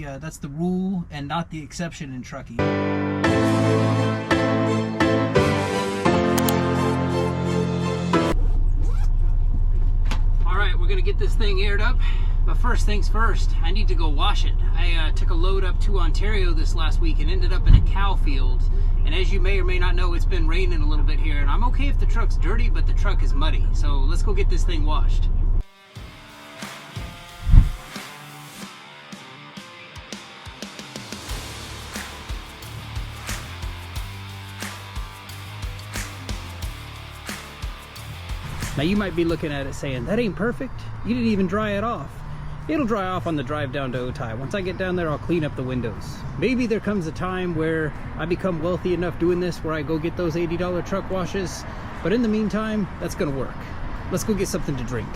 That's the rule and not the exception in trucking. Alright, we're gonna get this thing aired up, but first things first, I need to go wash it. I took a load up to Ontario this last week and ended up in a cow field, and as you may or may not know, it's been raining a little bit here, and I'm okay if the truck's dirty, but the truck is muddy, so let's go get this thing washed. Now you might be looking at it saying, that ain't perfect. You didn't even dry it off. It'll dry off on the drive down to Otay. Once I get down there, I'll clean up the windows. Maybe there comes a time where I become wealthy enough doing this where I go get those $80 truck washes. But in the meantime, that's gonna work. Let's go get something to drink.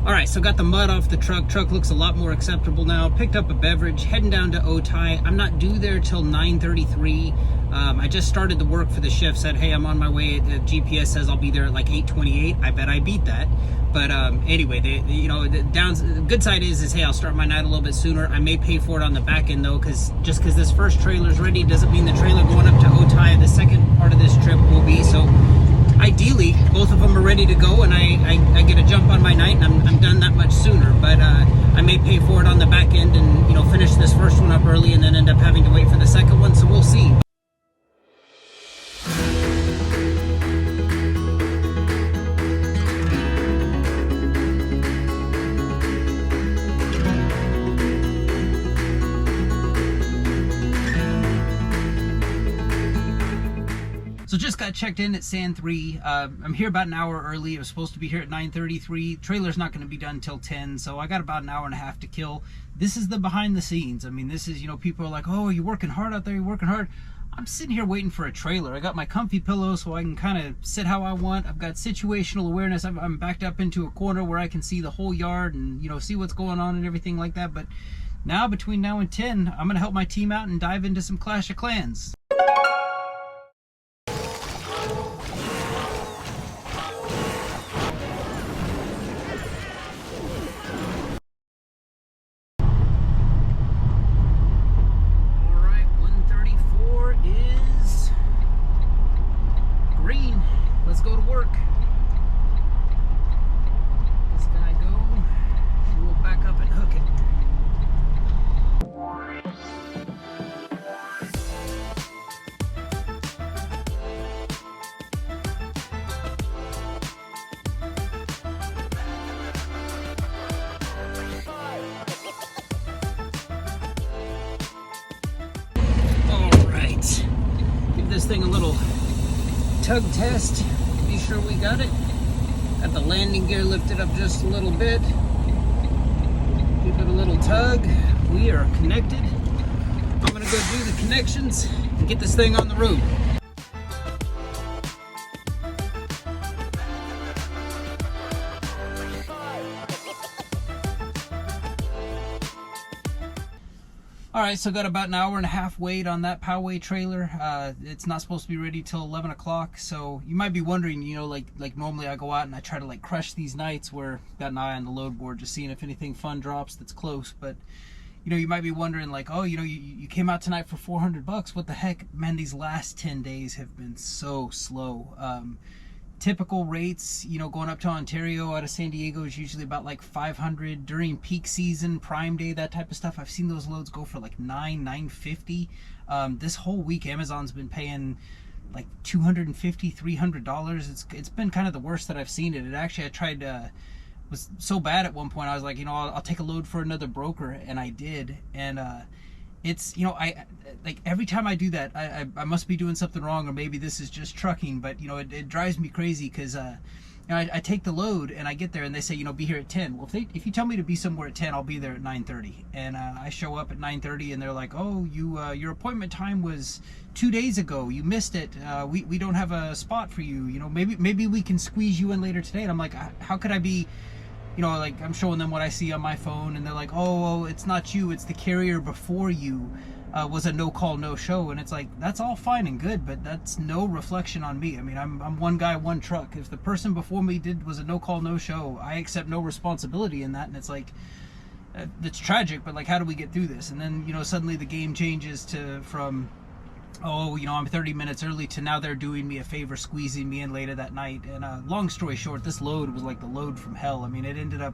Alright, so got the mud off the truck. Truck looks a lot more acceptable now. Picked up a beverage, heading down to Otay. I'm not due there till 9:33. I just started the work for the shift, said, hey, I'm on my way. The GPS says I'll be there at like 8:28. I bet I beat that. But anyway, the good side is hey, I'll start my night a little bit sooner. I may pay for it on the back end though, because this first trailer's ready doesn't mean the trailer going up to Otay, the second part of this trip will be. So ideally, both of them are ready to go, and I get a jump on my night, and I'm done that much sooner. But I may pay for it on the back end and finish this first one up early, and then end up having to wait for the second one. So we'll see. So just got checked in at Sand 3. I'm here about an hour early. I was supposed to be here at 9:33. Trailer's not going to be done until 10, so I got about an hour and a half to kill. This is the behind the scenes. I mean, this is, people are like, oh, you're working hard out there, you're working hard. I'm sitting here waiting for a trailer. I got my comfy pillow so I can kind of sit how I want. I've got situational awareness. I'm backed up into a corner where I can see the whole yard and, see what's going on and everything like that. But now, between now and 10, I'm going to help my team out and dive into some Clash of Clans. Let's go to work. This guy go. We'll back up and hook it. All right. Give this thing a little tug test. Be sure we got it. Got the landing gear lifted up just a little bit. Give it a little tug. We are connected. I'm gonna go do the connections and get this thing on the road. Alright, so got about an hour and a half wait on that Poway trailer. It's not supposed to be ready till 11 o'clock, so you might be wondering, like normally I go out and I try to crush these nights where got an eye on the load board, just seeing if anything fun drops that's close. But you might be wondering oh, you came out tonight for $400. What the heck? Man, these last 10 days have been so slow. Typical rates, going up to Ontario out of San Diego is usually about like 500 during peak season, Prime Day, that type of stuff. I've seen those loads go for like $950. This whole week, Amazon's been paying like $250, $300. It's been kind of the worst that I've seen it. I tried was so bad at one point. I was like, I'll take a load for another broker, and I did. And it's, I like every time I do that, I must be doing something wrong, or maybe this is just trucking, but it drives me crazy because you know, I take the load and I get there and they say, you know, be here at 10. Well, if you tell me to be somewhere at 10, I'll be there at 9:30. And I show up at 9:30 and they're like, oh, your appointment time was 2 days ago. You missed it. We don't have a spot for you. You know, maybe we can squeeze you in later today. And I'm like, how could I be, you know, like I'm showing them what I see on my phone and they're like, oh, it's not you, it's the carrier before you was a no call, no show. And it's like, that's all fine and good, but that's no reflection on me. I mean, I'm one guy, one truck. If the person before me was a no call, no show, I accept no responsibility in that. And it's like, it's tragic, but like, how do we get through this? And then, you know, suddenly the game changes from, oh, you know, I'm 30 minutes early to now they're doing me a favor, squeezing me in later that night. And long story short, this load was like the load from hell. I mean, it ended up,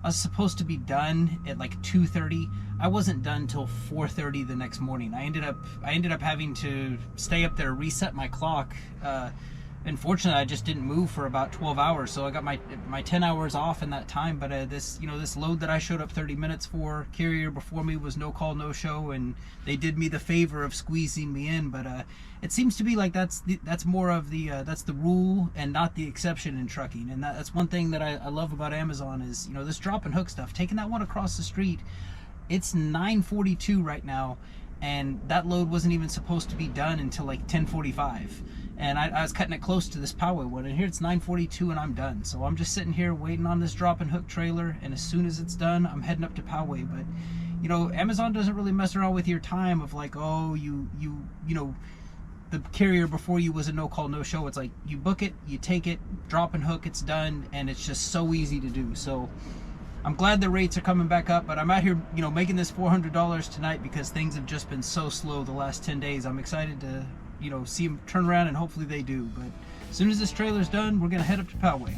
I was supposed to be done at like 2:30. I wasn't done till 4:30 the next morning. I ended up having to stay up there, reset my clock. Unfortunately, I just didn't move for about 12 hours, so I got my 10 hours off in that time. But this load that I showed up 30 minutes for, carrier before me was no call, no show, and they did me the favor of squeezing me in. But it seems to be like that's more of the that's the rule and not the exception in trucking. And that's one thing that I love about Amazon is, you know, this drop and hook stuff. Taking that one across the street, it's 9:42 right now, and that load wasn't even supposed to be done until like 10:45. And I was cutting it close to this Poway one, and here it's 9:42 and I'm done. So I'm just sitting here waiting on this drop and hook trailer, and as soon as it's done, I'm heading up to Poway. But you know, Amazon doesn't really mess around with your time of like, oh, you know, the carrier before you was a no call, no show. It's like, you book it, you take it, drop and hook, it's done, and it's just so easy to do. So I'm glad the rates are coming back up, but I'm out here, you know, making this $400 tonight because things have just been so slow the last 10 days. I'm excited to, you know, see them turn around, and hopefully they do. But as soon as this trailer's done, we're gonna head up to Poway.